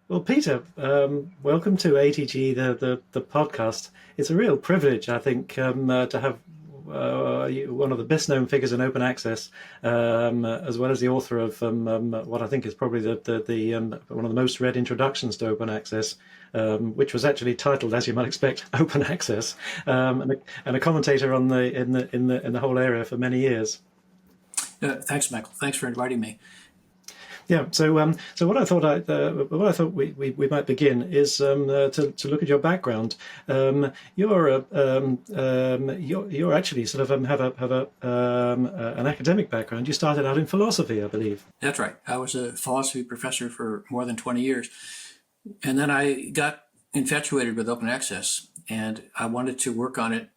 Well, Peter, welcome to ATG, the podcast. It's a real privilege, I think, to have one of the best known figures in open access, as well as the author of what I think is probably the one of the most read introductions to open access, which was actually titled, as you might expect, Open Access, and a commentator on the whole area for many years. Thanks, Michael. Thanks for inviting me. Yeah. So what I thought we might begin is to look at your background. You're actually sort of have an academic background. You started out in philosophy, I believe. That's right. I was a philosophy professor for more than 20 years. And then I got infatuated with open access and I wanted to work on it.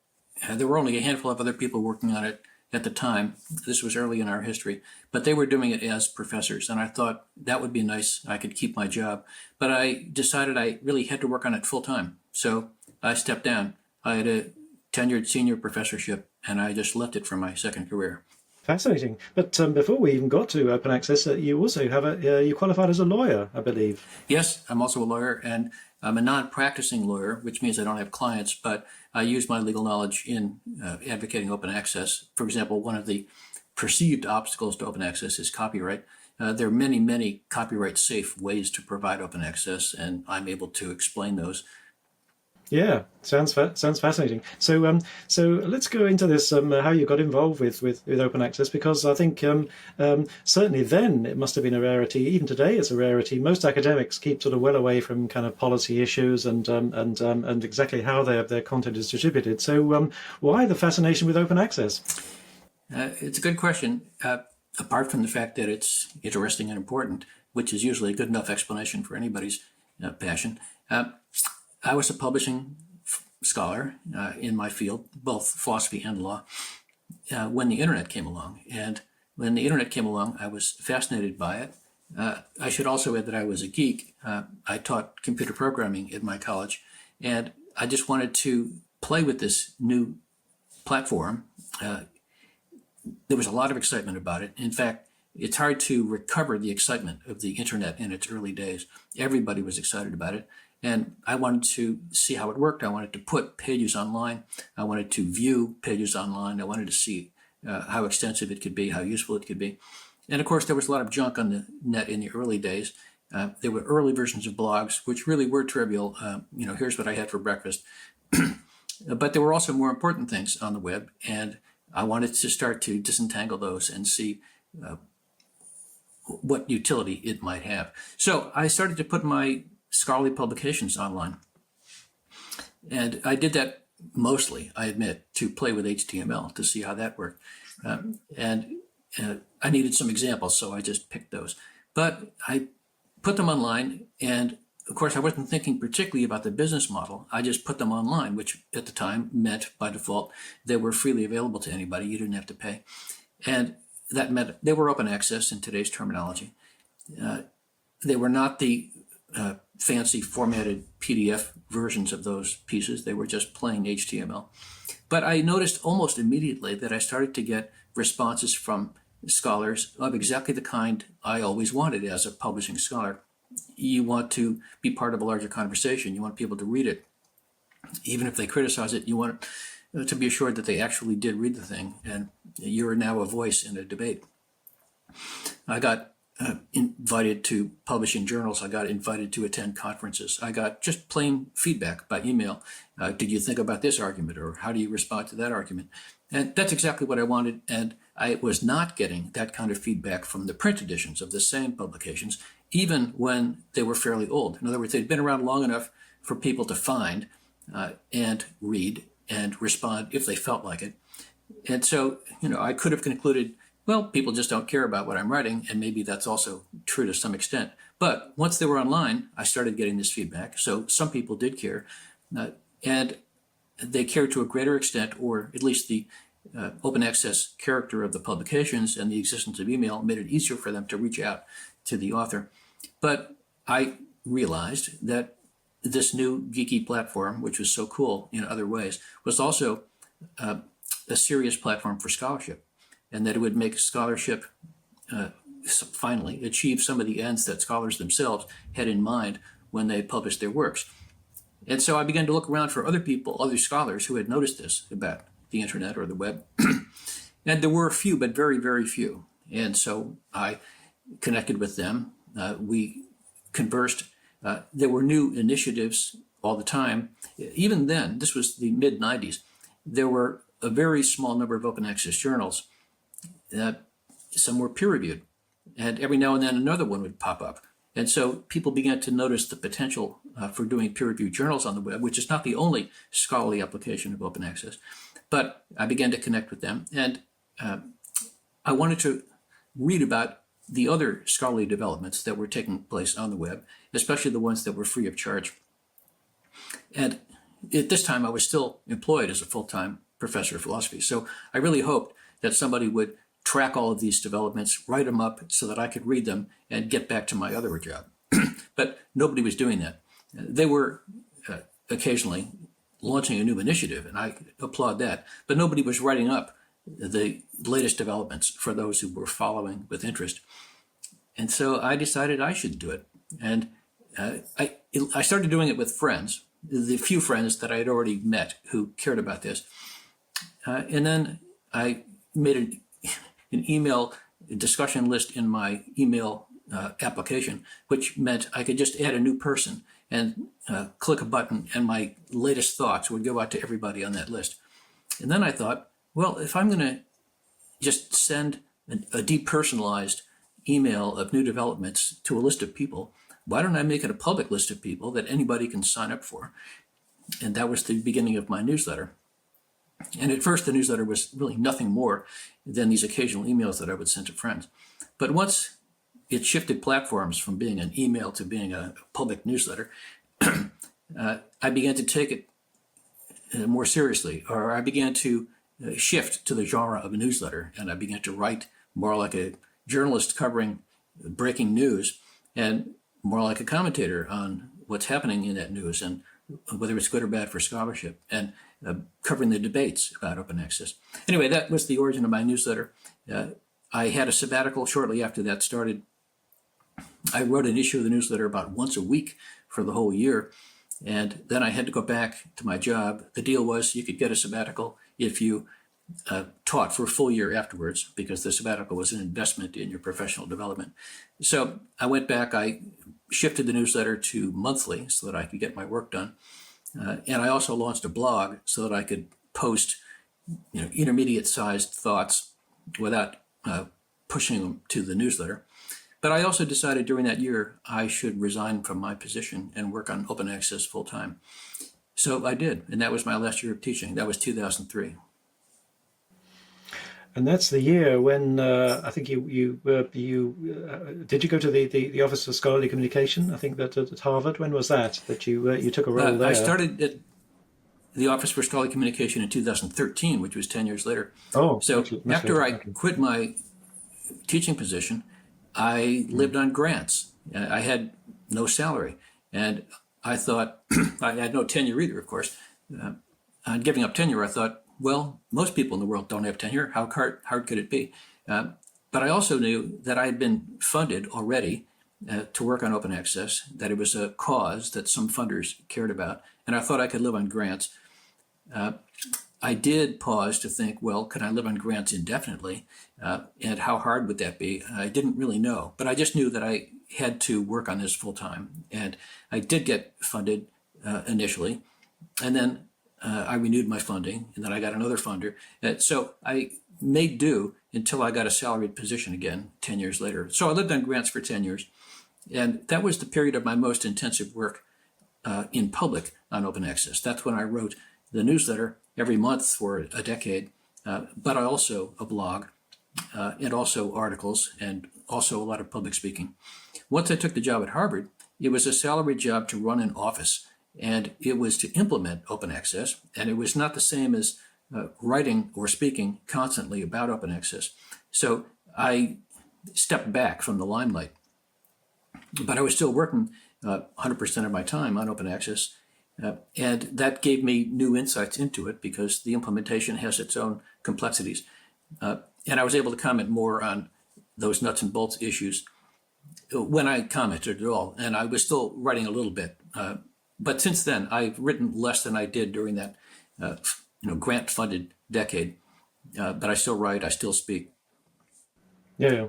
There were only a handful of other people working on it at the time. This was early in our history, but they were doing it as professors. And I thought that would be nice. I could keep my job. But I decided I really had to work on it full time. So I stepped down. I had a tenured senior professorship and I just left it for my second career. Fascinating. But before we even got to open access, you also have you qualified as a lawyer, I believe. Yes, I'm also a lawyer, and I'm a non-practicing lawyer, which means I don't have clients, but I use my legal knowledge in advocating open access. For example, one of the perceived obstacles to open access is copyright. There are many, many copyright-safe ways to provide open access, and I'm able to explain those. Yeah, sounds fascinating. So let's go into this how you got involved with open access, because I think certainly then it must have been a rarity. Even today, it's a rarity. Most academics keep sort of well away from kind of policy issues and exactly how their content is distributed. So why the fascination with open access? It's a good question. Apart from the fact that it's interesting and important, which is usually a good enough explanation for anybody's passion. I was a publishing scholar in my field, both philosophy and law, when the internet came along. And when the internet came along, I was fascinated by it. I should also add that I was a geek. I taught computer programming at my college, and I just wanted to play with this new platform. There was a lot of excitement about it. In fact, it's hard to recover the excitement of the internet in its early days. Everybody was excited about it. And I wanted to see how it worked. I wanted to put pages online. I wanted to view pages online. I wanted to see how extensive it could be, how useful it could be. And of course, there was a lot of junk on the net in the early days. There were early versions of blogs, which really were trivial. Here's what I had for breakfast. But there were also more important things on the web. And I wanted to start to disentangle those and see what utility it might have. So I started to put my scholarly publications online. And I did that mostly, I admit, to play with HTML to see how that worked. I needed some examples, so I just picked those. But I put them online, and of course, I wasn't thinking particularly about the business model. I just put them online, which at the time meant, by default, they were freely available to anybody. You didn't have to pay. And that meant they were open access in today's terminology. They were not the fancy formatted PDF versions of those pieces. They were just plain HTML. But I noticed almost immediately that I started to get responses from scholars of exactly the kind I always wanted as a publishing scholar. You want to be part of a larger conversation. You want people to read it. Even if they criticize it, you want to be assured that they actually did read the thing, and you're now a voice in a debate. I got invited to publish in journals. I got invited to attend conferences. I got just plain feedback by email. Did you think about this argument, or how do you respond to that argument? And that's exactly what I wanted. And I was not getting that kind of feedback from the print editions of the same publications, even when they were fairly old. In other words, they'd been around long enough for people to find and read and respond if they felt like it. And so, I could have concluded, well, people just don't care about what I'm writing, and maybe that's also true to some extent. But once they were online, I started getting this feedback. So some people did care, and they cared to a greater extent, or at least the open access character of the publications and the existence of email made it easier for them to reach out to the author. But I realized that this new geeky platform, which was so cool in other ways, was also a serious platform for scholarship, and that it would make scholarship finally achieve some of the ends that scholars themselves had in mind when they published their works. And so I began to look around for other people, other scholars who had noticed this about the internet or the web. And there were a few, but very, very few. And so I connected with them. We conversed. There were new initiatives all the time. Even then, this was the mid-90s, there were a very small number of open access journals. Some were peer-reviewed, and every now and then another one would pop up. And so people began to notice the potential for doing peer-reviewed journals on the web, which is not the only scholarly application of open access. But I began to connect with them, and I wanted to read about the other scholarly developments that were taking place on the web, especially the ones that were free of charge. And at this time, I was still employed as a full-time professor of philosophy. So I really hoped that somebody would track all of these developments, write them up so that I could read them and get back to my other job. But nobody was doing that. They were occasionally launching a new initiative, and I applaud that. But nobody was writing up the latest developments for those who were following with interest. And so I decided I should do it. And I started doing it with friends, the few friends that I had already met who cared about this. And then I made an email discussion list in my email application, which meant I could just add a new person and click a button, and my latest thoughts would go out to everybody on that list. And then I thought, well, if I'm going to just send a depersonalized email of new developments to a list of people, why don't I make it a public list of people that anybody can sign up for? And that was the beginning of my newsletter. And at first, the newsletter was really nothing more than these occasional emails that I would send to friends. But once it shifted platforms from being an email to being a public newsletter, I began to take it more seriously, or I began to shift to the genre of a newsletter, and I began to write more like a journalist covering breaking news and more like a commentator on what's happening in that news and whether it's good or bad for scholarship, and covering the debates about open access. Anyway, that was the origin of my newsletter. I had a sabbatical shortly after that started. I wrote an issue of the newsletter about once a week for the whole year, and then I had to go back to my job. The deal was you could get a sabbatical if you taught for a full year afterwards, because the sabbatical was an investment in your professional development. So I went back, I shifted the newsletter to monthly so that I could get my work done. And I also launched a blog so that I could post intermediate sized thoughts without pushing them to the newsletter. But I also decided during that year I should resign from my position and work on open access full time. So I did, and that was my last year of teaching. That was 2003. And that's the year when I think you did you go to the Office of Scholarly Communication? I think that at Harvard. When was that you took a role there? I started at the Office for Scholarly Communication in 2013, which was 10 years later. Oh, so after I quit my teaching position, I lived on grants. I had no salary, and I thought I had no tenure either. Of course, on giving up tenure, I thought, well, most people in the world don't have tenure. How hard could it be? But I also knew that I had been funded already to work on open access, that it was a cause that some funders cared about, and I thought I could live on grants. I did pause to think, well, could I live on grants indefinitely? And how hard would that be? I didn't really know, but I just knew that I had to work on this full time. And I did get funded initially, and then I renewed my funding, and then I got another funder. So I made do until I got a salaried position again 10 years later. So I lived on grants for 10 years. And that was the period of my most intensive work in public on open access. That's when I wrote the newsletter every month for a decade, but I also a blog and also articles and also a lot of public speaking. Once I took the job at Harvard, it was a salaried job to run an office, and it was to implement open access, and it was not the same as writing or speaking constantly about open access. So I stepped back from the limelight, but I was still working 100% of my time on open access. And that gave me new insights into it because the implementation has its own complexities. And I was able to comment more on those nuts and bolts issues when I commented at all, and I was still writing a little bit. But since then, I've written less than I did during that, grant-funded decade. But I still write, I still speak. Yeah.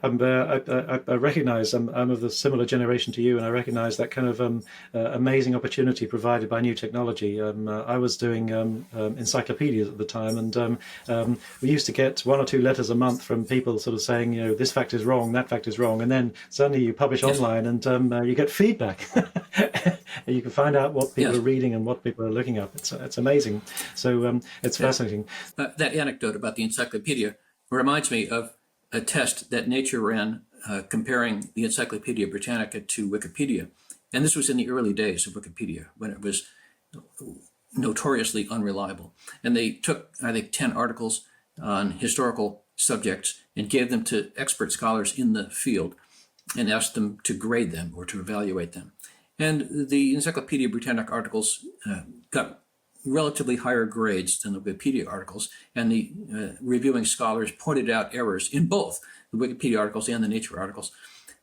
I recognize I'm of the similar generation to you, and I recognize that kind of amazing opportunity provided by new technology. I was doing encyclopedias at the time, and we used to get one or two letters a month from people sort of saying, this fact is wrong, that fact is wrong, and then suddenly you publish Yes. online, and you get feedback. And you can find out what people Yes. are reading and what people are looking up. It's amazing. So it's fascinating. That anecdote about the encyclopedia reminds me of a test that Nature ran comparing the Encyclopedia Britannica to Wikipedia. And this was in the early days of Wikipedia, when it was notoriously unreliable. And they took, I think, 10 articles on historical subjects and gave them to expert scholars in the field and asked them to grade them or to evaluate them. And the Encyclopedia Britannica articles got relatively higher grades than the Wikipedia articles, and the reviewing scholars pointed out errors in both the Wikipedia articles and the Nature articles.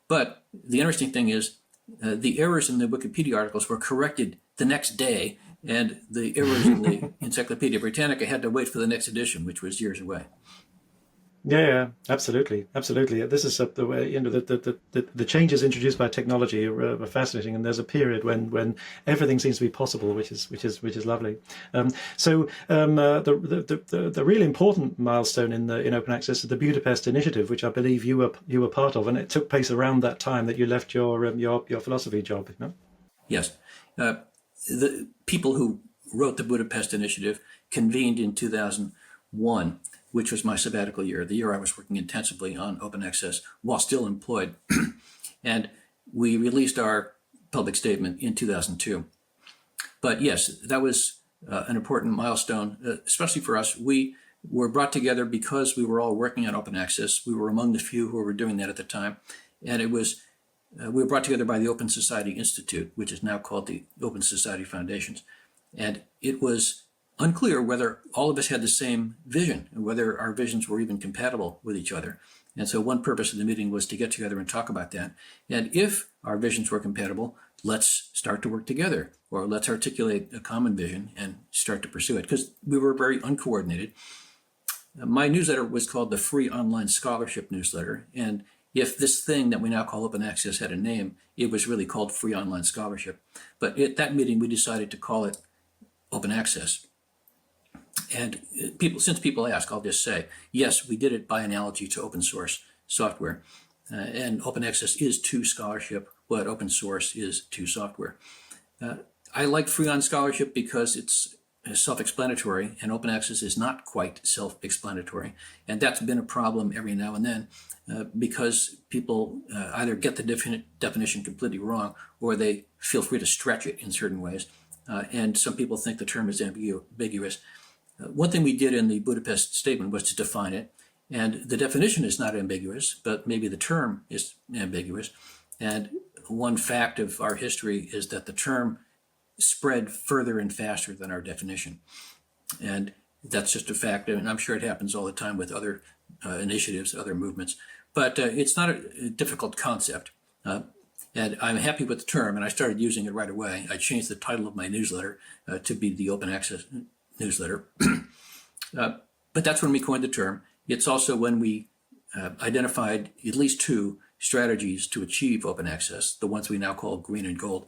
But the interesting thing is the errors in the Wikipedia articles were corrected the next day, and the errors in the Encyclopedia Britannica had to wait for the next edition, which was years away. Yeah, absolutely. This is the way the changes introduced by technology are fascinating, and there's a period when everything seems to be possible, which is lovely. The really important milestone in open access is the Budapest Initiative, which I believe you were part of, and it took place around that time that you left your philosophy job. Yes, the people who wrote the Budapest Initiative convened in 2001. Which was my sabbatical year, the year I was working intensively on open access while still employed. And we released our public statement in 2002. But yes, that was an important milestone, especially for us. We were brought together because we were all working on open access. We were among the few who were doing that at the time. And it was, we were brought together by the Open Society Institute, which is now called the Open Society Foundations. And it was unclear whether all of us had the same vision and whether our visions were even compatible with each other. And so one purpose of the meeting was to get together and talk about that. And if our visions were compatible, let's start to work together, or let's articulate a common vision and start to pursue it, because we were very uncoordinated. My newsletter was called the Free Online Scholarship Newsletter. And if this thing that we now call open access had a name, it was really called Free Online Scholarship. But at that meeting, we decided to call it open access. And since people ask, I'll just say, yes, we did it by analogy to open source software. And open access is to scholarship what open source is to software. I like free on scholarship because it's self-explanatory, and open access is not quite self-explanatory. And that's been a problem every now and then because people either get the definition completely wrong, or they feel free to stretch it in certain ways. And some people think the term is ambiguous. One thing we did in the Budapest statement was to define it, and the definition is not ambiguous, but maybe the term is ambiguous. And one fact of our history is that the term spread further and faster than our definition. And that's just a fact, and I'm sure it happens all the time with other initiatives, other movements. But it's not a difficult concept. And I'm happy with the term, and I started using it right away. I changed the title of my newsletter to be the Open Access Newsletter. But that's when we coined the term. It's also when we identified at least two strategies to achieve open access, the ones we now call green and gold.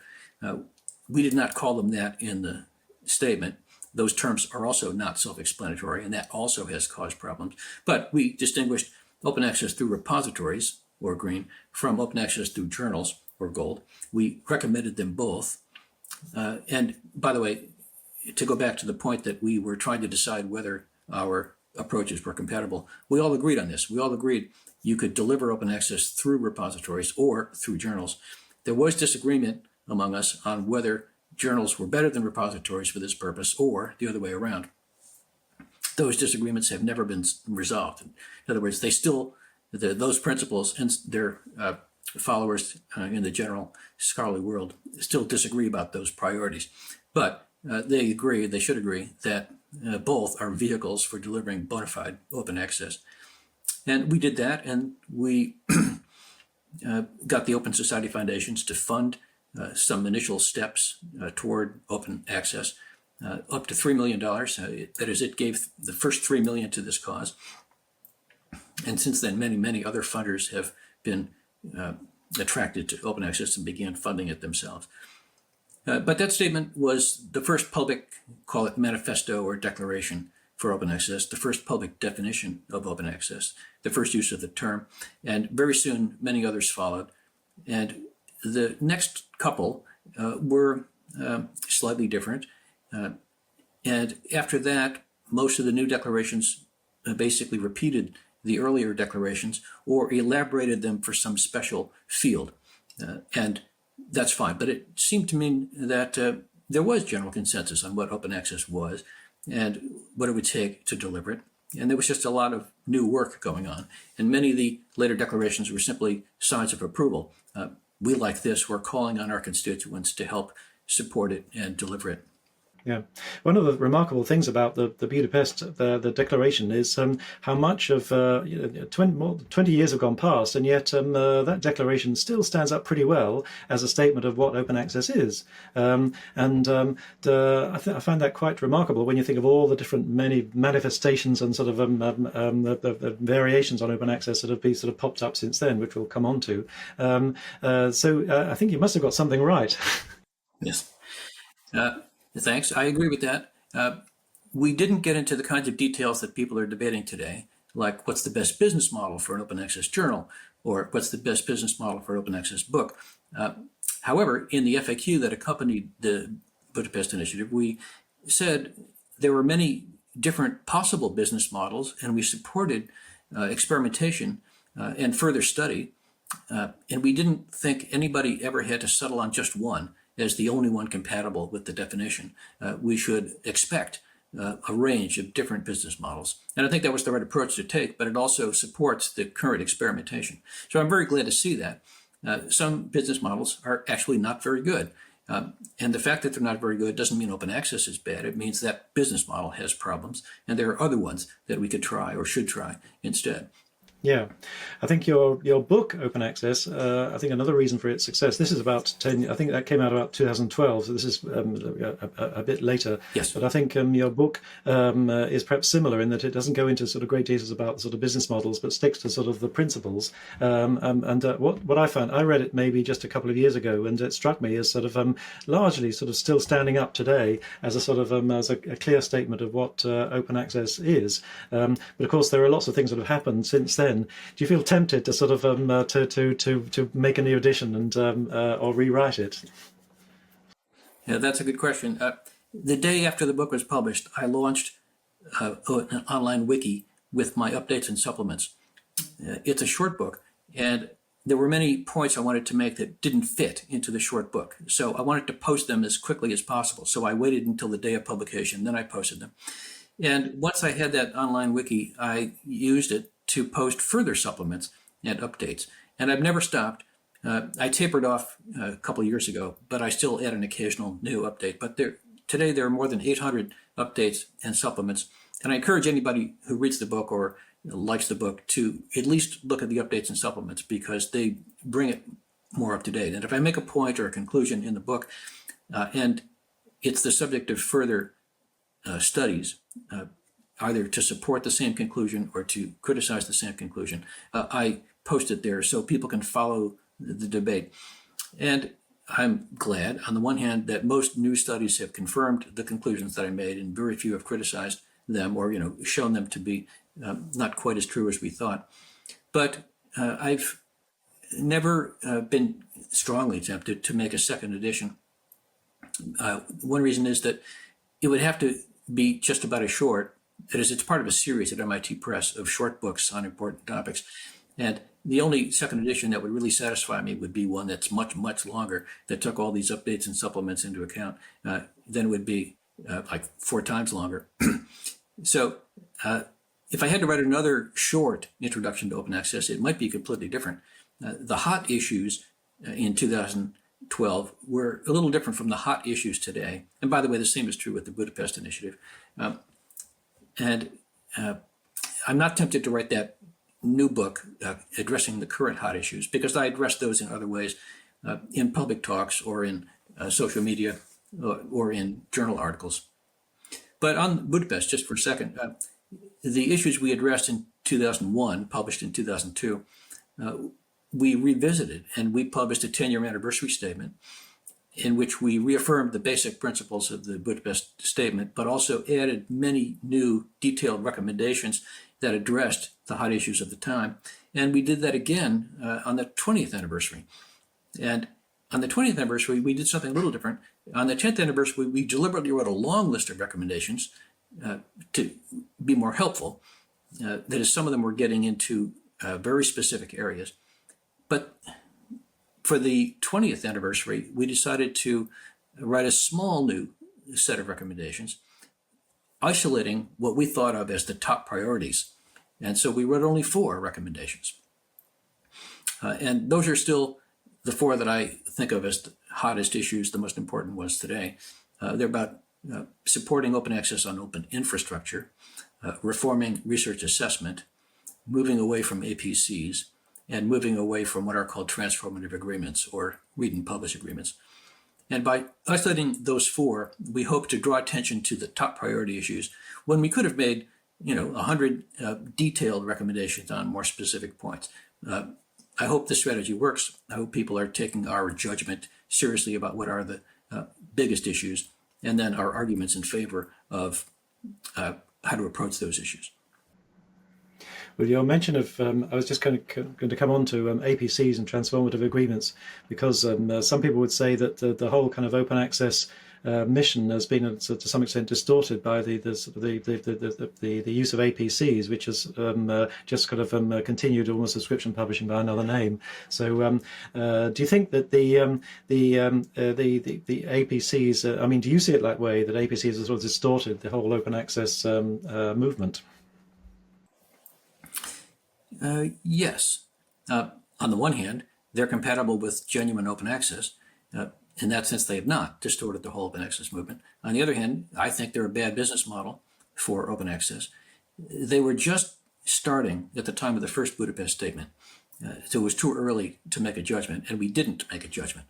We did not call them that in the statement. Those terms are also not self-explanatory, and that also has caused problems. But we distinguished open access through repositories, or green, from open access through journals, or gold. We recommended them both. And by the way, to go back to the point that we were trying to decide whether our approaches were compatible, we all agreed on this. We all agreed you could deliver open access through repositories or through journals. There was disagreement among us on whether journals were better than repositories for this purpose, or the other way around. Those disagreements have never been resolved. In other words, those principles and their followers in the general scholarly world still disagree about those priorities. But they should agree, that both are vehicles for delivering bona fide open access. And we did that, and we got the Open Society Foundations to fund some initial steps toward open access, up to $3 million. That is, it gave the first $3 million to this cause. And since then, many, many other funders have been attracted to open access and began funding it themselves. But that statement was the first public, call it manifesto or declaration for open access, the first public definition of open access, the first use of the term, and very soon many others followed. And the next couple were slightly different. And after that, most of the new declarations basically repeated the earlier declarations or elaborated them for some special field. And that's fine. But it seemed to me that there was general consensus on what open access was and what it would take to deliver it. And there was just a lot of new work going on. And many of the later declarations were simply signs of approval. We like this. We're calling on our constituents to help support it and deliver it. Yeah, one of the remarkable things about the Budapest the declaration is how much of 20 years have gone past, and yet that declaration still stands up pretty well as a statement of what open access is. I find that quite remarkable when you think of all the different many manifestations and sort of the variations on open access that have been sort of popped up since then, which we'll come on to. So I think you must have got something right. Yes. Thanks. I agree with that. We didn't get into the kinds of details that people are debating today, like what's the best business model for an open access journal, or what's the best business model for an open access book. However, in the FAQ that accompanied the Budapest Initiative, we said there were many different possible business models, and we supported experimentation and further study. And we didn't think anybody ever had to settle on just one as the only one compatible with the definition. We should expect a range of different business models. And I think that was the right approach to take, but it also supports the current experimentation. So I'm very glad to see that. Some business models are actually not very good. And the fact that they're not very good doesn't mean open access is bad. It means that business model has problems, and there are other ones that we could try or should try instead. Yeah, I think your book, Open Access, I think another reason for its success, this is about 10, I think that came out about 2012, so this is a bit later. Yes. But I think your book is perhaps similar in that it doesn't go into sort of great details about sort of business models, but sticks to sort of the principles. What I found, I read it maybe just a couple of years ago, and it struck me as sort of largely sort of still standing up today as a sort of as a clear statement of what open access is. But of course, there are lots of things that have happened since then. Do you feel tempted to sort of to make a new edition and or rewrite it? Yeah, that's a good question. The day after the book was published, I launched an online wiki with my updates and supplements. It's a short book, and there were many points I wanted to make that didn't fit into the short book. So I wanted to post them as quickly as possible. So I waited until the day of publication, then I posted them. And once I had that online wiki, I used it to post further supplements and updates. And I've never stopped. I tapered off a couple of years ago, but I still add an occasional new update. But today there are more than 800 updates and supplements. And I encourage anybody who reads the book or likes the book to at least look at the updates and supplements, because they bring it more up to date. And if I make a point or a conclusion in the book, and it's the subject of further studies, either to support the same conclusion or to criticize the same conclusion, I post it there so people can follow the debate. And I'm glad, on the one hand, that most new studies have confirmed the conclusions that I made, and very few have criticized them or shown them to be not quite as true as we thought. But I've never been strongly tempted to make a second edition. One reason is that it would have to be just about as short. That is, it's part of a series at MIT Press of short books on important topics. And the only second edition that would really satisfy me would be one that's much, much longer, that took all these updates and supplements into account. Then it would be like 4 times longer. So if I had to write another short introduction to open access, it might be completely different. The hot issues in 2012 were a little different from the hot issues today. And by the way, the same is true with the Budapest Initiative. And I'm not tempted to write that new book addressing the current hot issues, because I addressed those in other ways in public talks or in social media or in journal articles. But on Budapest, just for a second, the issues we addressed in 2001, published in 2002, we revisited, and we published a 10-year anniversary statement in which we reaffirmed the basic principles of the Budapest Statement, but also added many new detailed recommendations that addressed the hot issues of the time. And we did that again on the 20th anniversary. And on the 20th anniversary, we did something a little different. On the 10th anniversary, we deliberately wrote a long list of recommendations to be more helpful. That is, some of them were getting into very specific areas. But for the 20th anniversary, we decided to write a small new set of recommendations, isolating what we thought of as the top priorities. And so we wrote only 4 recommendations. And those are still the 4 that I think of as the hottest issues, the most important ones today. They're about supporting open access on open infrastructure, reforming research assessment, moving away from APCs, and moving away from what are called transformative agreements or read and publish agreements. And by isolating those 4, we hope to draw attention to the top priority issues when we could have made 100 detailed recommendations on more specific points. I hope this strategy works. I hope people are taking our judgment seriously about what are the biggest issues, and then our arguments in favor of how to approach those issues. Well, your mention of, I was just going to come on to APCs and transformative agreements, because some people would say that the whole kind of open access mission has been to some extent distorted by the use of APCs, which has just kind of continued almost subscription publishing by another name. So, do you think that the APCs? I mean, do you see it that way, that APCs have sort of distorted the whole open access movement? Yes. On the one hand, they're compatible with genuine open access. In that sense, they have not distorted the whole open access movement. On the other hand, I think they're a bad business model for open access. They were just starting at the time of the first Budapest Statement. So it was too early to make a judgment, and we didn't make a judgment.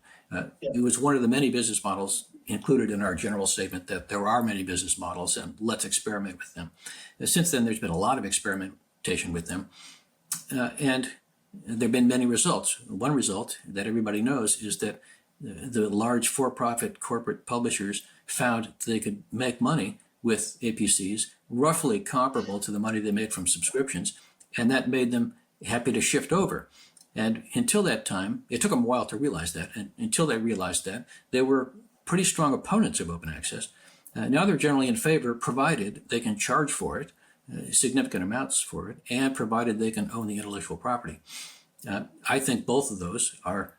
It was one of the many business models included in our general statement that there are many business models and let's experiment with them. Since then, there's been a lot of experimentation with them. And there have been many results. One result that everybody knows is that the large for-profit corporate publishers found they could make money with APCs roughly comparable to the money they made from subscriptions, and that made them happy to shift over. And until that time, it took them a while to realize that, and until they realized that, they were pretty strong opponents of open access. Now they're generally in favor, provided they can charge for it, significant amounts for it, and provided they can own the intellectual property. I think both of those are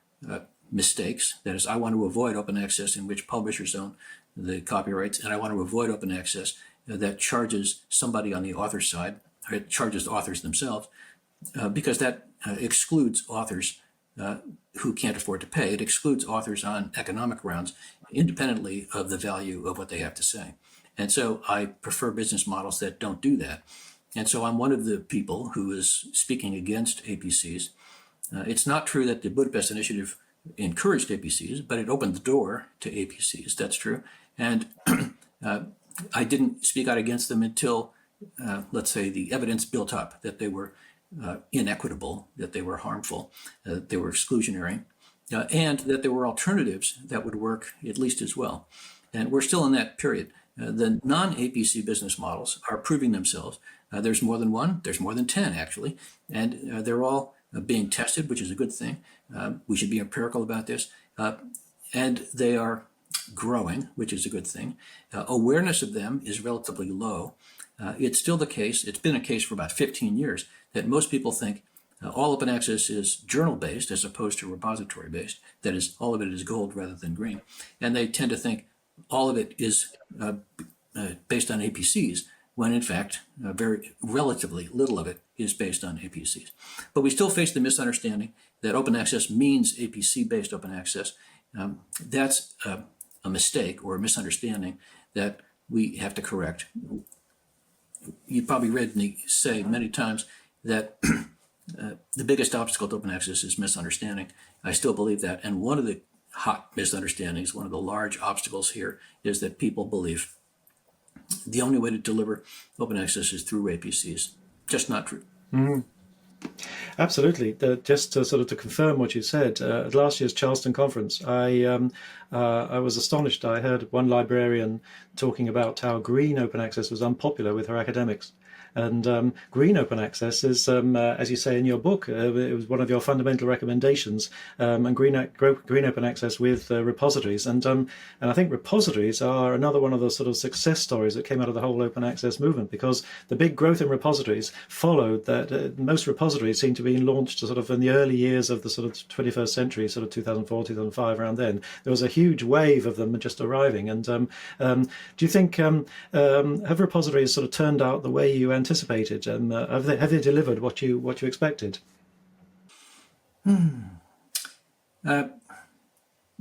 mistakes. That is, I want to avoid open access in which publishers own the copyrights, and I want to avoid open access that charges somebody on the author side, or it charges the authors themselves, because that excludes authors who can't afford to pay. It excludes authors on economic grounds, independently of the value of what they have to say. And so I prefer business models that don't do that. And so I'm one of the people who is speaking against APCs. It's not true that the Budapest Initiative encouraged APCs, but it opened the door to APCs. That's true. And I didn't speak out against them until, let's say, the evidence built up that they were inequitable, that they were harmful, that they were exclusionary, and that there were alternatives that would work at least as well. And we're still in that period. The non-APC business models are proving themselves. There's more than one. There's more than 10, actually. And they're all being tested, which is a good thing. We should be empirical about this. And they are growing, which is a good thing. Awareness of them is relatively low. It's still the case. It's been a case for about 15 years that most people think all open access is journal-based as opposed to repository-based. That is, all of it is gold rather than green. And they tend to think all of it is based on APCs, when in fact, very relatively little of it is based on APCs. But we still face the misunderstanding that open access means APC-based open access. That's a mistake or a misunderstanding that we have to correct. You probably read me say many times that the biggest obstacle to open access is misunderstanding. I still believe that. And one of the hot misunderstandings, one of the large obstacles here, is that people believe the only way to deliver open access is through APCs. Just not true. Mm-hmm. Absolutely. Just to sort of to confirm what you said, at last year's Charleston conference, I was astonished. I heard one librarian talking about how green open access was unpopular with her academics. And green open access is, as you say in your book, it was one of your fundamental recommendations, and green open access with repositories. And I think repositories are another one of the sort of success stories that came out of the whole open access movement, because the big growth in repositories followed that most repositories seem to be launched sort of in the early years of the sort of 21st century, sort of 2004, 2005, around then. There was a huge wave of them just arriving. And do you think, have repositories sort of turned out the way you anticipated? Have they delivered what you expected? Not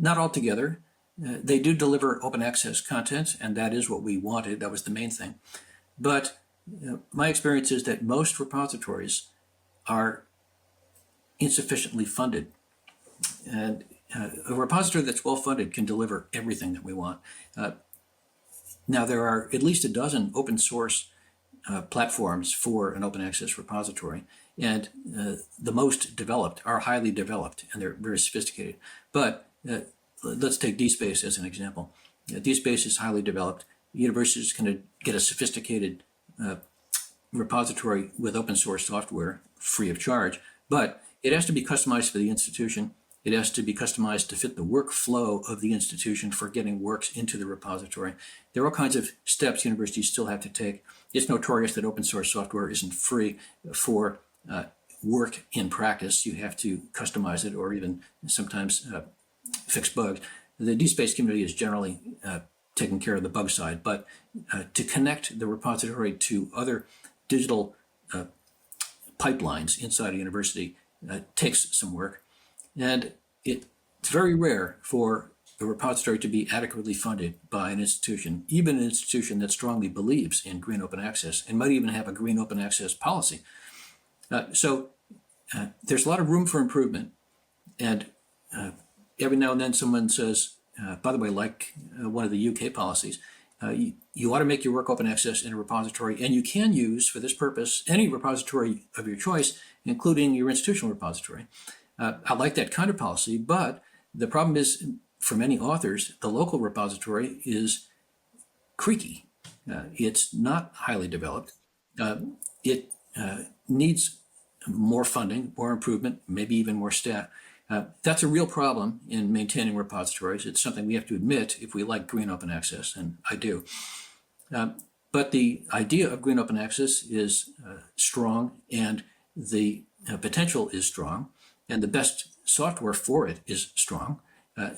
altogether. They do deliver open access content, and that is what we wanted. That was the main thing. But my experience is that most repositories are insufficiently funded. And a repository that's well funded can deliver everything that we want. Now, there are at least a dozen open source platforms for an open access repository, and the most developed are highly developed, and they're very sophisticated. But let's take DSpace as an example. DSpace is highly developed. Universities can get a sophisticated repository with open source software free of charge, but it has to be customized for the institution. It has to be customized to fit the workflow of the institution for getting works into the repository. There are all kinds of steps universities still have to take. It's notorious that open source software isn't free for work in practice. You have to customize it or even sometimes fix bugs. The DSpace community is generally taking care of the bug side, but to connect the repository to other digital pipelines inside a university takes some work. And it's very rare for a repository to be adequately funded by an institution, even an institution that strongly believes in green open access and might even have a green open access policy. So there's a lot of room for improvement. And every now and then someone says, by the way, like one of the UK policies, you ought to make your work open access in a repository, and you can use for this purpose any repository of your choice, including your institutional repository. I like that kind of policy, but the problem is, for many authors, the local repository is creaky. It's not highly developed. It needs more funding, more improvement, maybe even more staff. That's a real problem in maintaining repositories. It's something we have to admit if we like green open access, and I do. But the idea of green open access is strong, and the potential is strong, and the best software for it is strong.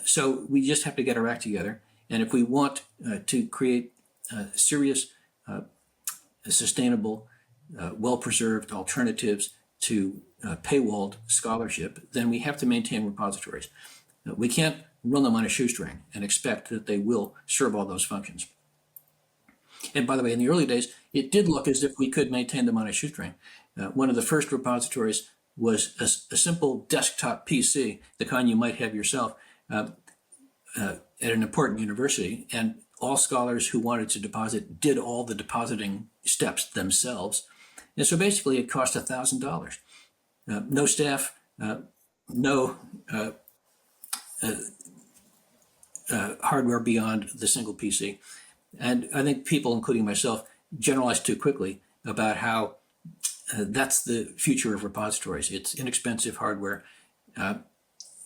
So we just have to get our act together. And if we want to create serious, sustainable, well-preserved alternatives to paywalled scholarship, then we have to maintain repositories. We can't run them on a shoestring and expect that they will serve all those functions. And by the way, in the early days, it did look as if we could maintain them on a shoestring. One of the first repositories was a simple desktop PC, the kind you might have yourself, at an important university, and all scholars who wanted to deposit did all the depositing steps themselves. And so basically it cost $1,000. No staff, no hardware beyond the single PC. And I think people, including myself, generalize too quickly about how that's the future of repositories. It's inexpensive hardware,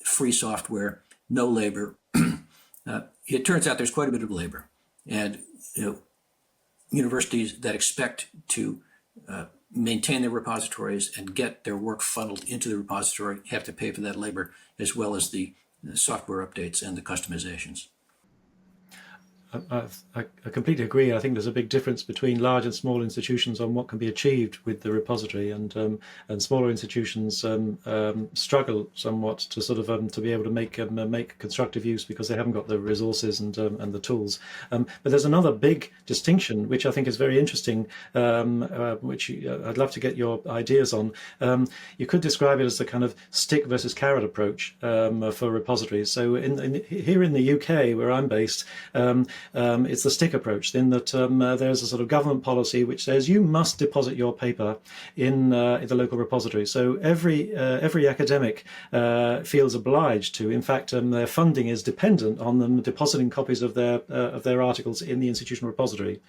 free software, no labor. It turns out there's quite a bit of labor, and universities that expect to maintain their repositories and get their work funneled into the repository have to pay for that labor, as well as the software updates and the customizations. I completely agree. I think there's a big difference between large and small institutions on what can be achieved with the repository, and smaller institutions struggle somewhat to sort of to be able to make constructive use because they haven't got the resources and the tools. But there's another big distinction which I think is very interesting, which I'd love to get your ideas on. You could describe it as the kind of stick versus carrot approach for repositories. So here in the UK, where I'm based, it's the stick approach, in that there's a sort of government policy which says you must deposit your paper in the local repository. So every academic feels obliged to. In fact, their funding is dependent on them depositing copies of their articles in the institutional repository.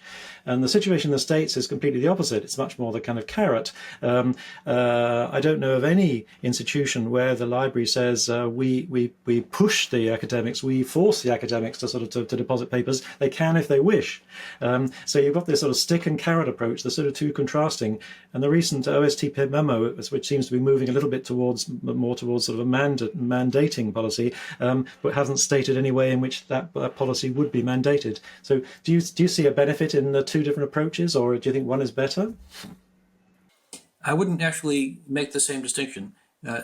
And the situation in the States is completely the opposite. It's much more the kind of carrot. I don't know of any institution where the library says we push the academics, we force the academics to sort of to deposit papers. They can if they wish. So you've got this sort of stick and carrot approach, the sort of two contrasting. And the recent OSTP memo, which seems to be moving a little bit more towards sort of a mandating policy, but hasn't stated any way in which that policy would be mandated. So do you see a benefit in the two different approaches, or do you think one is better? I wouldn't actually make the same distinction.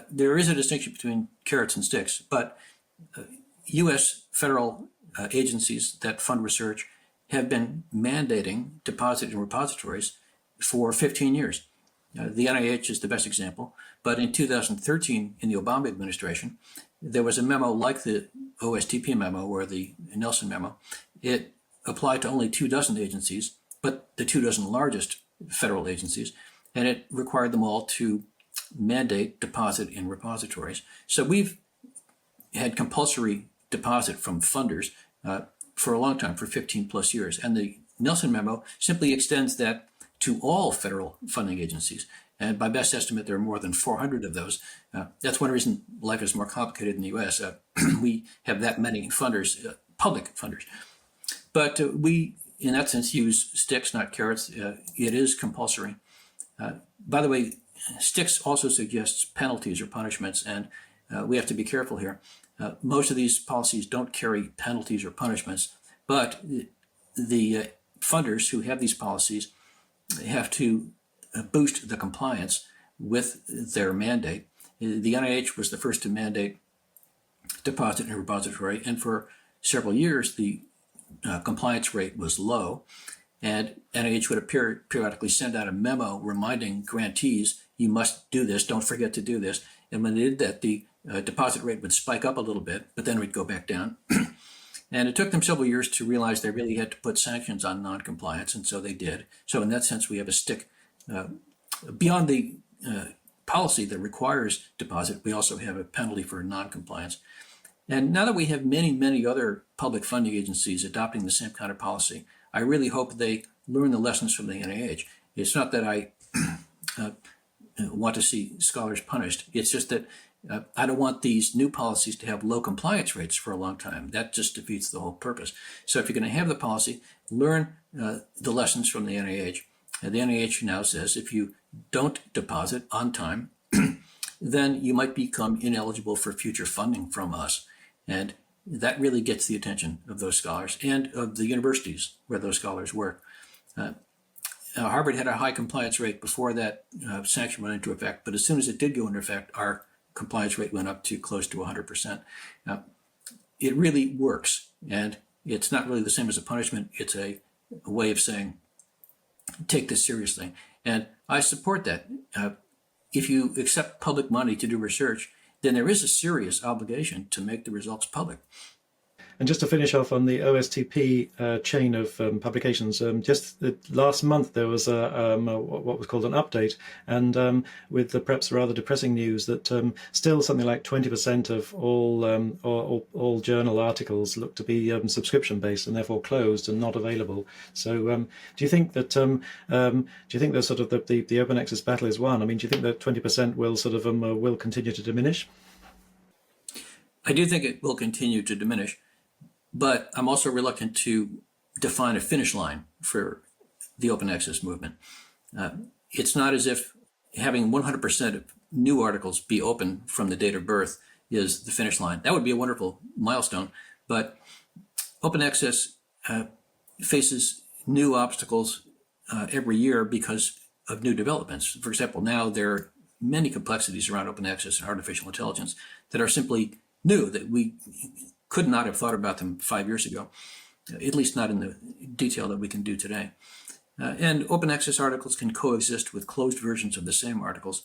There is a distinction between carrots and sticks, but U.S. federal agencies that fund research have been mandating deposit in repositories for 15 years. The NIH is the best example, but in 2013, in the Obama administration, there was a memo like the OSTP memo or the Nelson memo. It applied to only 24 agencies, but the 24 largest federal agencies, and it required them all to mandate deposit in repositories. So we've had compulsory deposit from funders for a long time, for 15 plus years. And the Nelson memo simply extends that to all federal funding agencies. And by best estimate, there are more than 400 of those. That's one reason life is more complicated in the US. We have that many funders, public funders. But we, in that sense, use sticks, not carrots. It is compulsory. By the way, sticks also suggests penalties or punishments, and we have to be careful here. Most of these policies don't carry penalties or punishments, but the funders who have these policies have to boost the compliance with their mandate. The NIH was the first to mandate deposit in a repository, and for several years the compliance rate was low, and NIH would periodically send out a memo reminding grantees, you must do this, don't forget to do this. And when they did that, the deposit rate would spike up a little bit, but then we'd go back down. And it took them several years to realize they really had to put sanctions on noncompliance, and so they did. So in that sense, we have a stick. Beyond the policy that requires deposit, we also have a penalty for noncompliance. And now that we have many, many other public funding agencies adopting the same kind of policy, I really hope they learn the lessons from the NIH. It's not that I want to see scholars punished. It's just that I don't want these new policies to have low compliance rates for a long time. That just defeats the whole purpose. So if you're going to have the policy, learn the lessons from the NIH. And the NIH now says if you don't deposit on time, then you might become ineligible for future funding from us. And that really gets the attention of those scholars and of the universities where those scholars work. Harvard had a high compliance rate before that sanction went into effect, but as soon as it did go into effect, our compliance rate went up to close to 100%. It really works, and it's not really the same as a punishment. It's a way of saying, take this seriously. And I support that. If you accept public money to do research, then there is a serious obligation to make the results public. And just to finish off on the OSTP chain of publications, just last month there was what was called an update, and with the perhaps rather depressing news that still something like 20% of all journal articles look to be subscription based and therefore closed and not available. So do you think that the sort of the open access battle is won? I mean, do you think that 20% will sort of will continue to diminish? I do think it will continue to diminish. But I'm also reluctant to define a finish line for the open access movement. It's not as if having 100% of new articles be open from the date of birth is the finish line. That would be a wonderful milestone, but open access faces new obstacles every year because of new developments. For example, now there are many complexities around open access and artificial intelligence that are simply new, that we could not have thought about them 5 years ago, at least not in the detail that we can do today. And open access articles can coexist with closed versions of the same articles.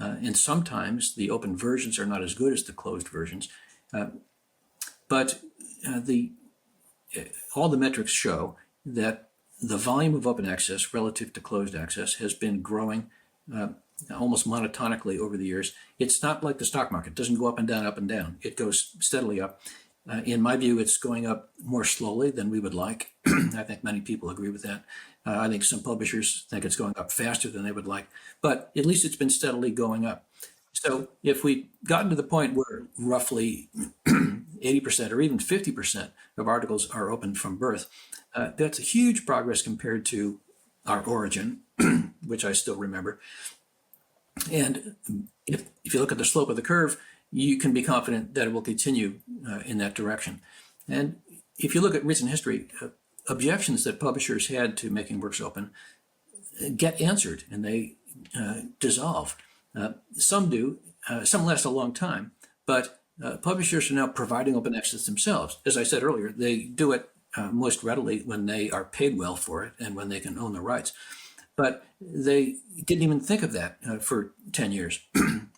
And sometimes the open versions are not as good as the closed versions. But all the metrics show that the volume of open access relative to closed access has been growing almost monotonically over the years. It's not like the stock market. It doesn't go up and down, up and down. It goes steadily up. In my view, it's going up more slowly than we would like. I think many people agree with that. I think some publishers think it's going up faster than they would like, but at least it's been steadily going up. So if we gotten to the point where roughly 80% or even 50% of articles are open from birth, that's a huge progress compared to our origin, which I still remember. And if you look at the slope of the curve, you can be confident that it will continue in that direction. And if you look at recent history, objections that publishers had to making works open get answered and they dissolve. Some do, some last a long time, but publishers are now providing open access themselves. As I said earlier, they do it most readily when they are paid well for it and when they can own the rights. But they didn't even think of that for 10 years.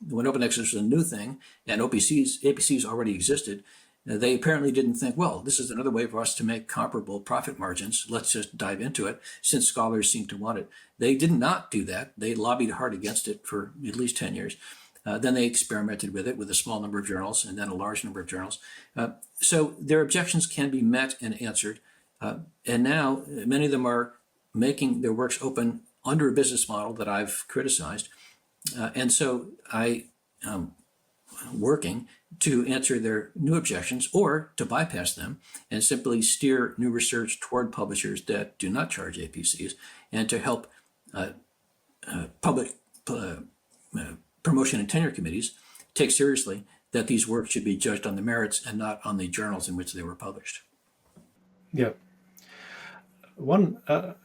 When open access was a new thing and APCs already existed, they apparently didn't think, well, this is another way for us to make comparable profit margins. Let's just dive into it, since scholars seem to want it. They did not do that. They lobbied hard against it for at least 10 years. Then they experimented with it with a small number of journals and then a large number of journals. So their objections can be met and answered. And now many of them are making their works open under a business model that I've criticized. And so I am working to answer their new objections or to bypass them and simply steer new research toward publishers that do not charge APCs and to help public promotion and tenure committees take seriously that these works should be judged on the merits and not on the journals in which they were published. Yeah. One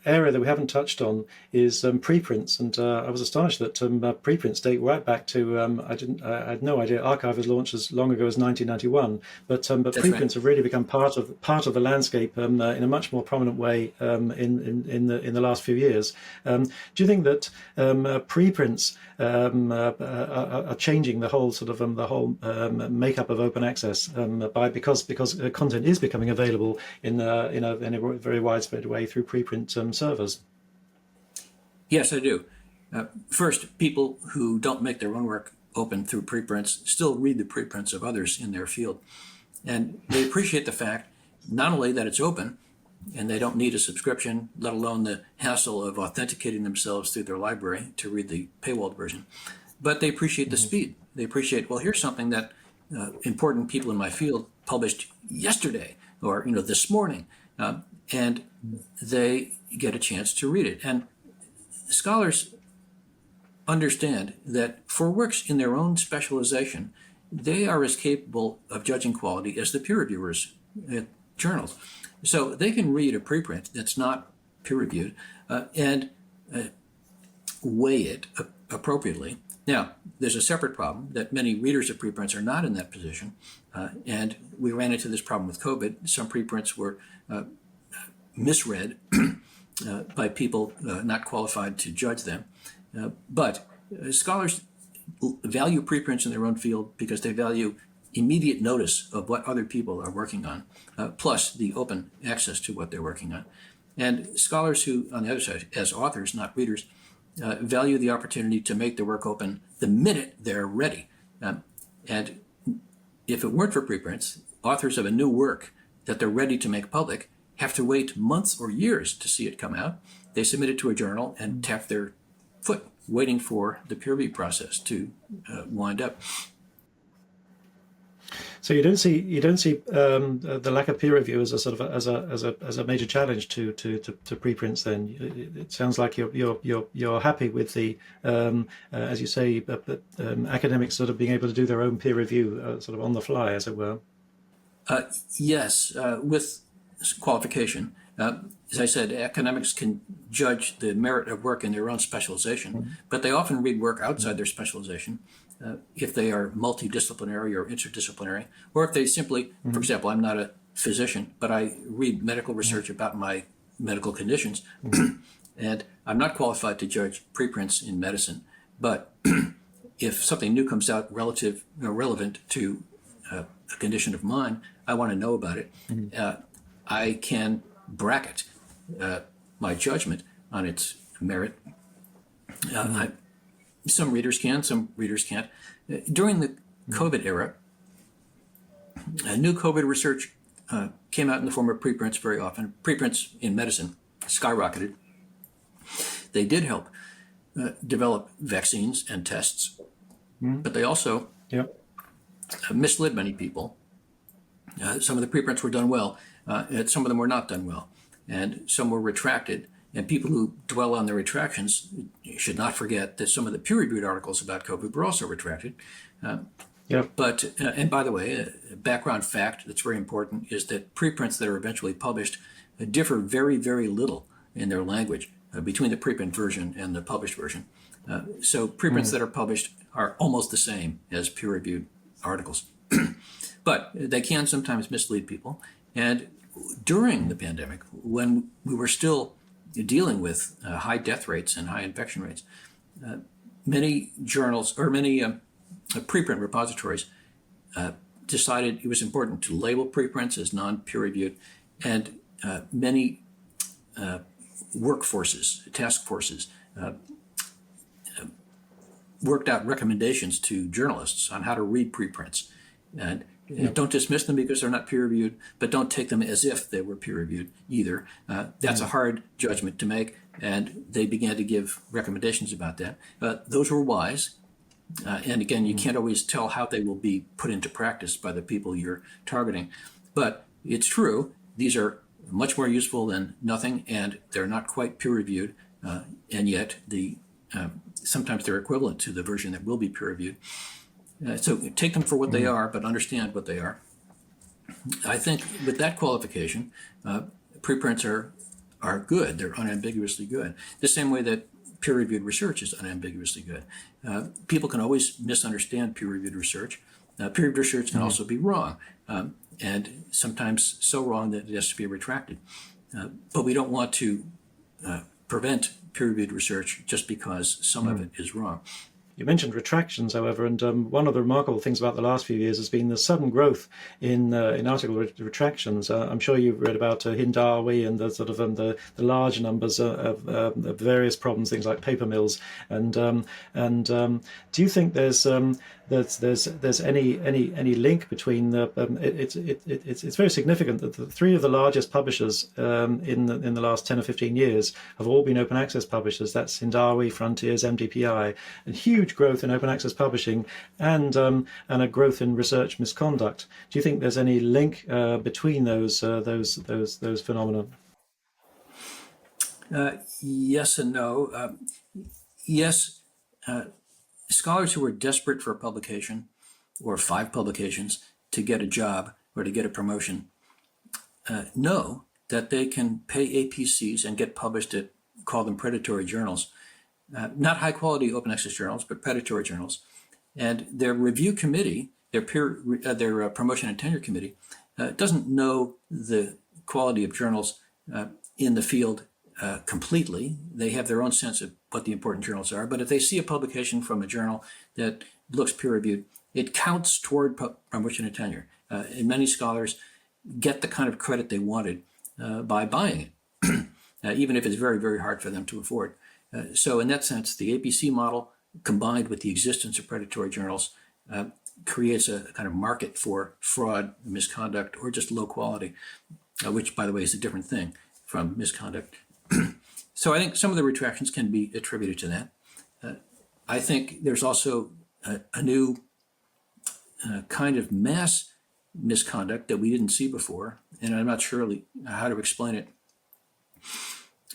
area that we haven't touched on is preprints, and I was astonished that preprints date right back to I had no idea Archive was launched as long ago as 1991, but preprints right. have really become part of the landscape in a much more prominent way in the last few years. Do you think that preprints are changing the whole sort of makeup of open access because content is becoming available in a very widespread way through preprint servers? Yes, I do. First, people who don't make their own work open through preprints still read the preprints of others in their field. And they appreciate the fact not only that it's open and they don't need a subscription, let alone the hassle of authenticating themselves through their library to read the paywalled version, but they appreciate the speed. They appreciate, well, here's something that important people in my field published yesterday or this morning. And they get a chance to read it. And scholars understand that for works in their own specialization, they are as capable of judging quality as the peer reviewers at journals. So they can read a preprint that's not peer reviewed and weigh it appropriately. Now, there's a separate problem that many readers of preprints are not in that position. And we ran into this problem with COVID. Some preprints were misread by people not qualified to judge them. But scholars value preprints in their own field because they value immediate notice of what other people are working on, plus the open access to what they're working on. And scholars who, on the other side, as authors, not readers, value the opportunity to make their work open the minute they're ready. And if it weren't for preprints, authors of a new work that they're ready to make public have to wait months or years to see it come out. They submit it to a journal and tap their foot, waiting for the peer review process to wind up. So you don't see the lack of peer review as a sort of as a major challenge to preprints. Then it sounds like you're happy with the as you say academics sort of being able to do their own peer review sort of on the fly, as it were. Yes, with qualification. As I said, academics can judge the merit of work in their own specialization, but they often read work outside their specialization if they are multidisciplinary or interdisciplinary, or if they simply, for example, I'm not a physician, but I read medical research about my medical conditions, and I'm not qualified to judge preprints in medicine, but if something new comes out relevant to a condition of mine, I want to know about it. I can bracket my judgment on its merit. Some readers can, some readers can't. During the COVID era, new COVID research came out in the form of preprints very often. Preprints in medicine skyrocketed. They did help develop vaccines and tests, but they also misled many people. Some of the preprints were done well, and some of them were not done well, and some were retracted. And people who dwell on their retractions should not forget that some of the peer-reviewed articles about COVID were also retracted. But, and by the way, a background fact that's very important is that preprints that are eventually published differ very, very little in their language between the preprint version and the published version. So preprints that are published are almost the same as peer-reviewed articles. But they can sometimes mislead people. And during the pandemic, when we were still dealing with high death rates and high infection rates, many journals or many preprint repositories decided it was important to label preprints as non-peer-reviewed, and many workforces, task forces, worked out recommendations to journalists on how to read preprints. And don't dismiss them because they're not peer-reviewed, but don't take them as if they were peer-reviewed either. That's a hard judgment to make, and they began to give recommendations about that. Those were wise. And again, you can't always tell how they will be put into practice by the people you're targeting. But it's true, these are much more useful than nothing, and they're not quite peer-reviewed, and yet sometimes they're equivalent to the version that will be peer-reviewed. So take them for what they are, but understand what they are. I think with that qualification, preprints are good. They're unambiguously good. The same way that peer-reviewed research is unambiguously good. People can always misunderstand peer-reviewed research. Peer-reviewed research can also be wrong, and sometimes so wrong that it has to be retracted. But we don't want to prevent peer-reviewed research just because some of it is wrong. You mentioned retractions, however, and one of the remarkable things about the last few years has been the sudden growth in article retractions. I'm sure you've read about Hindawi and the sort of the large numbers of various problems, things like paper mills. And do you think there's any link between it's very significant that the three of the largest publishers in the last 10 or 15 years have all been open access publishers. That's Hindawi, Frontiers, MDPI, and huge growth in open access publishing and a growth in research misconduct. Do you think there's any link between those phenomena? Yes and no. Yes. Scholars who are desperate for a publication or 5 publications to get a job or to get a promotion know that they can pay APCs and get published at, call them predatory journals, not high quality open access journals, but predatory journals. And their review committee, their promotion and tenure committee, doesn't know the quality of journals in the field completely. They have their own sense of what the important journals are, but if they see a publication from a journal that looks peer-reviewed, it counts toward promotion and tenure. And many scholars get the kind of credit they wanted by buying it, even if it's very, very hard for them to afford. So in that sense, the APC model, combined with the existence of predatory journals, creates a kind of market for fraud, misconduct, or just low quality, which, by the way, is a different thing from misconduct. So I think some of the retractions can be attributed to that. I think there's also a new kind of mass misconduct that we didn't see before, and I'm not sure how to explain it.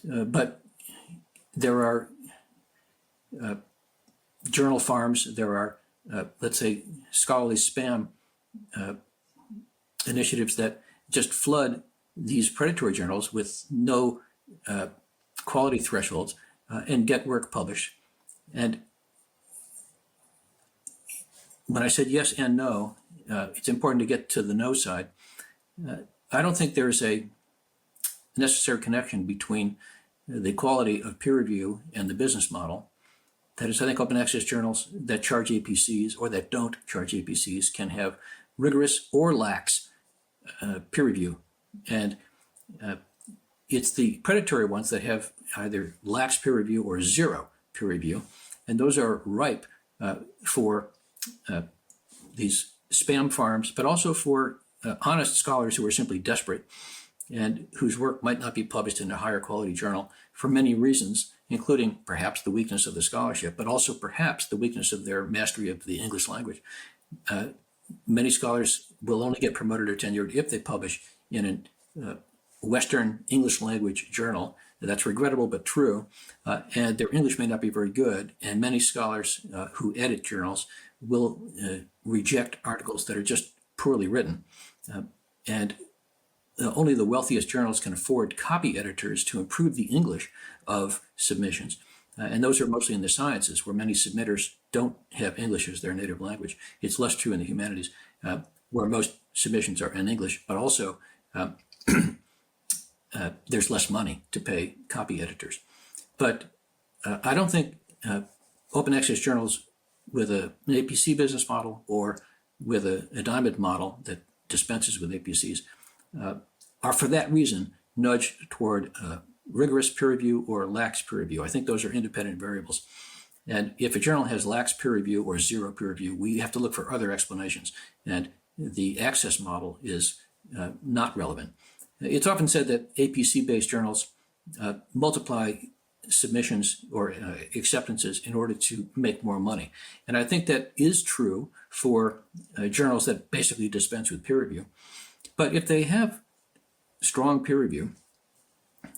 But there are journal farms, there are, let's say, scholarly spam initiatives that just flood these predatory journals with no quality thresholds and get work published. And when I said yes and no, it's important to get to the no side. I don't think there's a necessary connection between the quality of peer review and the business model. That is, I think open access journals that charge APCs or that don't charge APCs can have rigorous or lax peer review. And it's the predatory ones that have either lax peer review or zero peer review. And those are ripe for these spam farms, but also for honest scholars who are simply desperate and whose work might not be published in a higher quality journal for many reasons, including perhaps the weakness of the scholarship, but also perhaps the weakness of their mastery of the English language. Many scholars will only get promoted or tenured if they publish in a Western English language journal. That's regrettable but true, and their English may not be very good, and many scholars who edit journals will reject articles that are just poorly written. And only the wealthiest journals can afford copy editors to improve the English of submissions. And those are mostly in the sciences, where many submitters don't have English as their native language. It's less true in the humanities, where most submissions are in English, but also there's less money to pay copy editors. But I don't think open access journals with an APC business model or with a diamond model that dispenses with APCs are for that reason nudged toward rigorous peer review or lax peer review. I think those are independent variables. And if a journal has lax peer review or zero peer review, we have to look for other explanations. And the access model is not relevant. It's often said that APC-based journals multiply submissions or acceptances in order to make more money. And I think that is true for journals that basically dispense with peer review. But if they have strong peer review,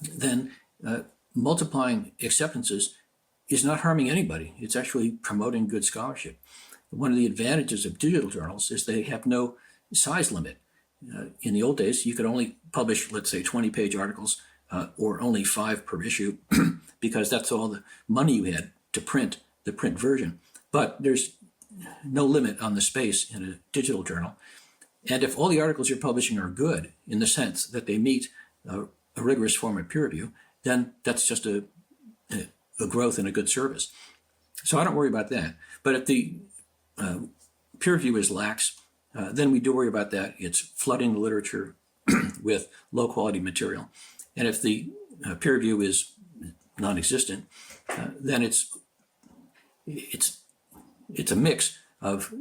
then multiplying acceptances is not harming anybody. It's actually promoting good scholarship. One of the advantages of digital journals is they have no size limit. In the old days, you could only publish, let's say, 20-page articles or only 5 per issue because that's all the money you had to print the print version. But there's no limit on the space in a digital journal. And if all the articles you're publishing are good in the sense that they meet a rigorous form of peer review, then that's just a growth and a good service. So I don't worry about that. But if the peer review is lax, then we do worry about that. It's flooding the literature with low quality material. And if the peer review is non-existent, then it's a mix of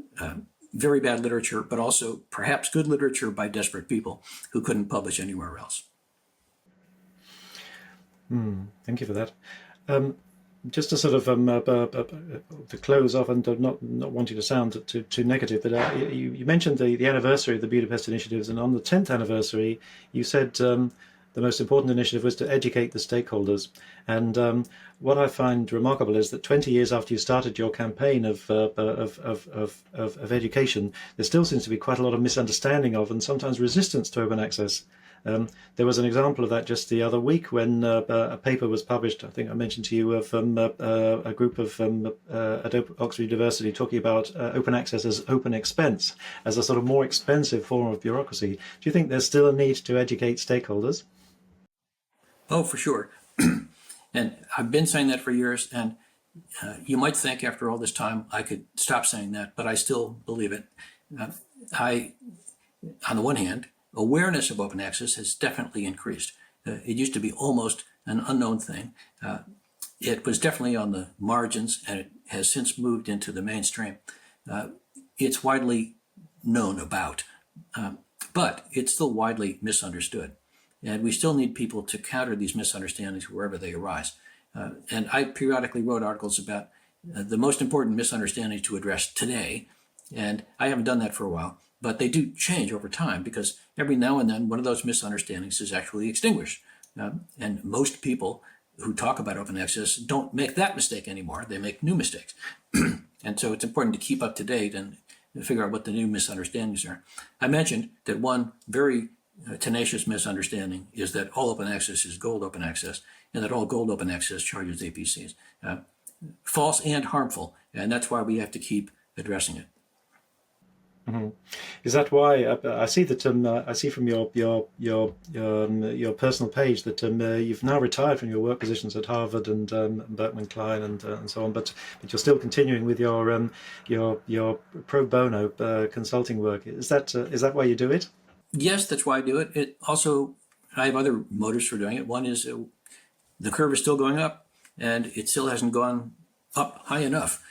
very bad literature, but also perhaps good literature by desperate people who couldn't publish anywhere else. Thank you for that. Just to sort of to close off and not want you to sound too negative, but you mentioned the anniversary of the Budapest Initiatives, and on the 10th anniversary, you said the most important initiative was to educate the stakeholders. And what I find remarkable is that 20 years after you started your campaign of education, there still seems to be quite a lot of misunderstanding of and sometimes resistance to open access. There was an example of that just the other week when a paper was published, I think I mentioned to you, of a group of at Oxford University talking about open access as open expense, as a sort of more expensive form of bureaucracy. Do you think there's still a need to educate stakeholders? Oh, for sure. And I've been saying that for years, and you might think after all this time I could stop saying that, but I still believe it. On the one hand, awareness of open access has definitely increased. It used to be almost an unknown thing. It was definitely on the margins, and it has since moved into the mainstream. It's widely known about, but it's still widely misunderstood. And we still need people to counter these misunderstandings wherever they arise. And I periodically wrote articles about the most important misunderstandings to address today, and I haven't done that for a while. But they do change over time because every now and then one of those misunderstandings is actually extinguished. And most people who talk about open access don't make that mistake anymore. They make new mistakes. And so it's important to keep up to date and figure out what the new misunderstandings are. I mentioned that one very tenacious misunderstanding is that all open access is gold open access, and that all gold open access charges APCs. False and harmful, and that's why we have to keep addressing it. Mm-hmm. Is that why I see that I see from your personal page that you've now retired from your work positions at Harvard and Berkman Klein and so on, but you're still continuing with your pro bono consulting work. Is that why you do it? Yes, that's why I do it. It also, I have other motives for doing it. One is the curve is still going up, and it still hasn't gone up high enough.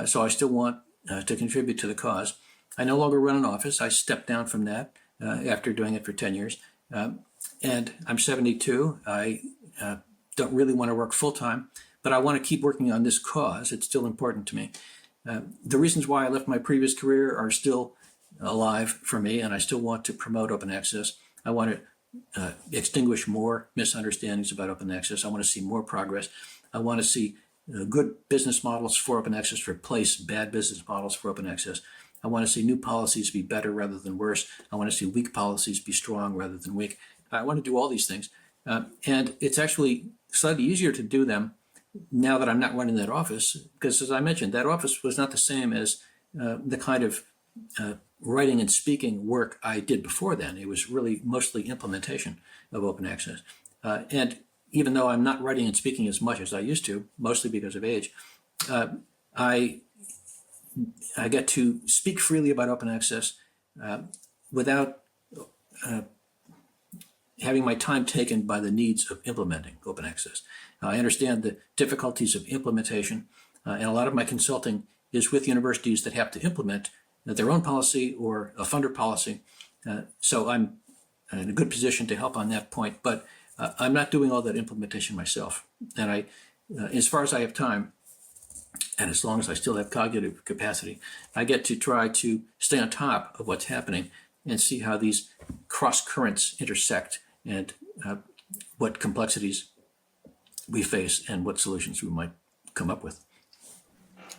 So I still want to contribute to the cause. I no longer run an office. I stepped down from that after doing it for 10 years. And I'm 72. I don't really want to work full time, but I want to keep working on this cause. It's still important to me. The reasons why I left my previous career are still alive for me, and I still want to promote open access. I want to extinguish more misunderstandings about open access. I want to see more progress. I want to see good business models for open access replace bad business models for open access. I want to see new policies be better rather than worse. I want to see weak policies be strong rather than weak. I want to do all these things. And it's actually slightly easier to do them now that I'm not running that office, because as I mentioned, that office was not the same as the kind of writing and speaking work I did before then. It was really mostly implementation of open access. And even though I'm not writing and speaking as much as I used to, mostly because of age, I get to speak freely about open access without having my time taken by the needs of implementing open access. I understand the difficulties of implementation, and a lot of my consulting is with universities that have to implement their own policy or a funder policy. So I'm in a good position to help on that point, but I'm not doing all that implementation myself. And I, as far as I have time, and as long as I still have cognitive capacity, I get to try to stay on top of what's happening and see how these cross currents intersect and what complexities we face and what solutions we might come up with.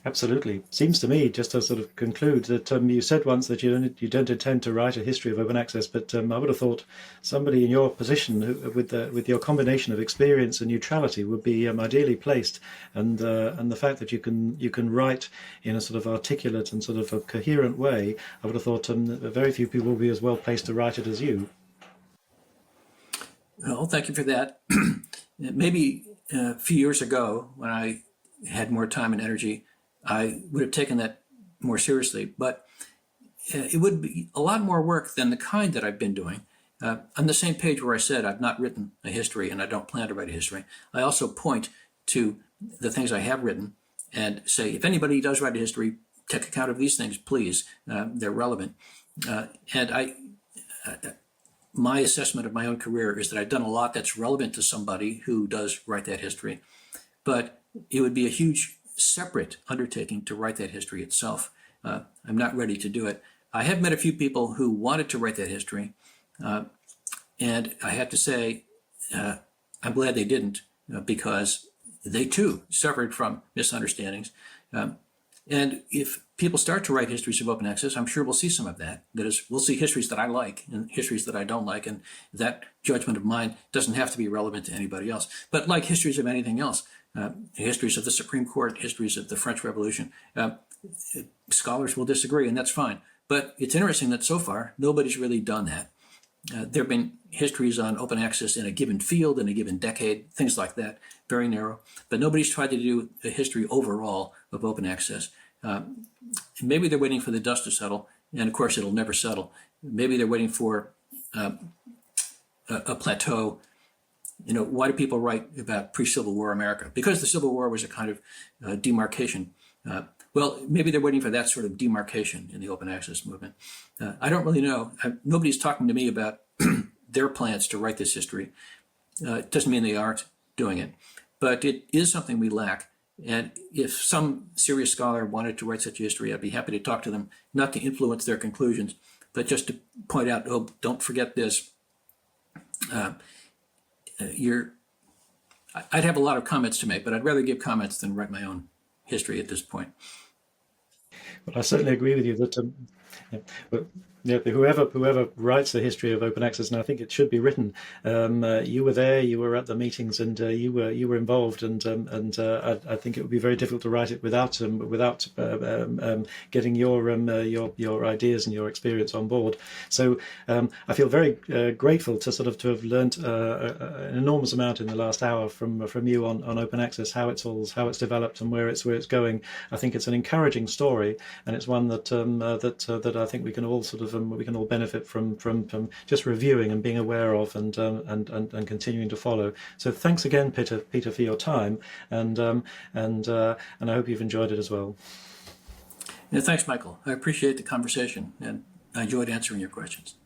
Absolutely. Seems to me, just to sort of conclude, that you said once that you don't intend to write a history of open access, but I would have thought somebody in your position with your combination of experience and neutrality would be ideally placed, and the fact that you can write in a sort of articulate and sort of a coherent way, I would have thought very few people would be as well placed to write it as you. Well, thank you for that. Maybe a few years ago, when I had more time and energy, I would have taken that more seriously, but it would be a lot more work than the kind that I've been doing. On the same page where I said I've not written a history and I don't plan to write a history, I also point to the things I have written and say, if anybody does write a history, take account of these things, please. They're relevant. And my assessment of my own career is that I've done a lot that's relevant to somebody who does write that history, but it would be a huge separate undertaking to write that history itself. I'm not ready to do it. I have met a few people who wanted to write that history, and I have to say, I'm glad they didn't, because they too suffered from misunderstandings. And if people start to write histories of open access, I'm sure we'll see some of that. That is, we'll see histories that I like and histories that I don't like, and that judgment of mine doesn't have to be relevant to anybody else. But like histories of anything else, histories of the Supreme Court, histories of the French Revolution, scholars will disagree, and that's fine. But it's interesting that so far, nobody's really done that. There have been histories on open access in a given field, in a given decade, things like that, very narrow. But nobody's tried to do a history overall of open access. Maybe they're waiting for the dust to settle, and of course it'll never settle. Maybe they're waiting for a plateau. You know, why do people write about pre-Civil War America? Because the Civil War was a kind of demarcation. Well, maybe they're waiting for that sort of demarcation in the open access movement. I don't really know. Nobody's talking to me about their plans to write this history. It doesn't mean they aren't doing it, but it is something we lack. And if some serious scholar wanted to write such a history, I'd be happy to talk to them, not to influence their conclusions, but just to point out, oh, don't forget this. I'd have a lot of comments to make, but I'd rather give comments than write my own history at this point. Well, I certainly agree with you that Yeah, whoever writes the history of open access, and I think it should be written. You were there, you were at the meetings, and you were involved, I think it would be very difficult to write it without getting your ideas and your experience on board. So I feel very grateful to to have learnt an enormous amount in the last hour from you on open access, how it's developed and where it's going. I think it's an encouraging story, and it's one that that I think we can all benefit from just reviewing and being aware of, and continuing to follow. So thanks again, Peter, for your time, and I hope you've enjoyed it as well. Yeah, thanks, Michael. I appreciate the conversation, and I enjoyed answering your questions.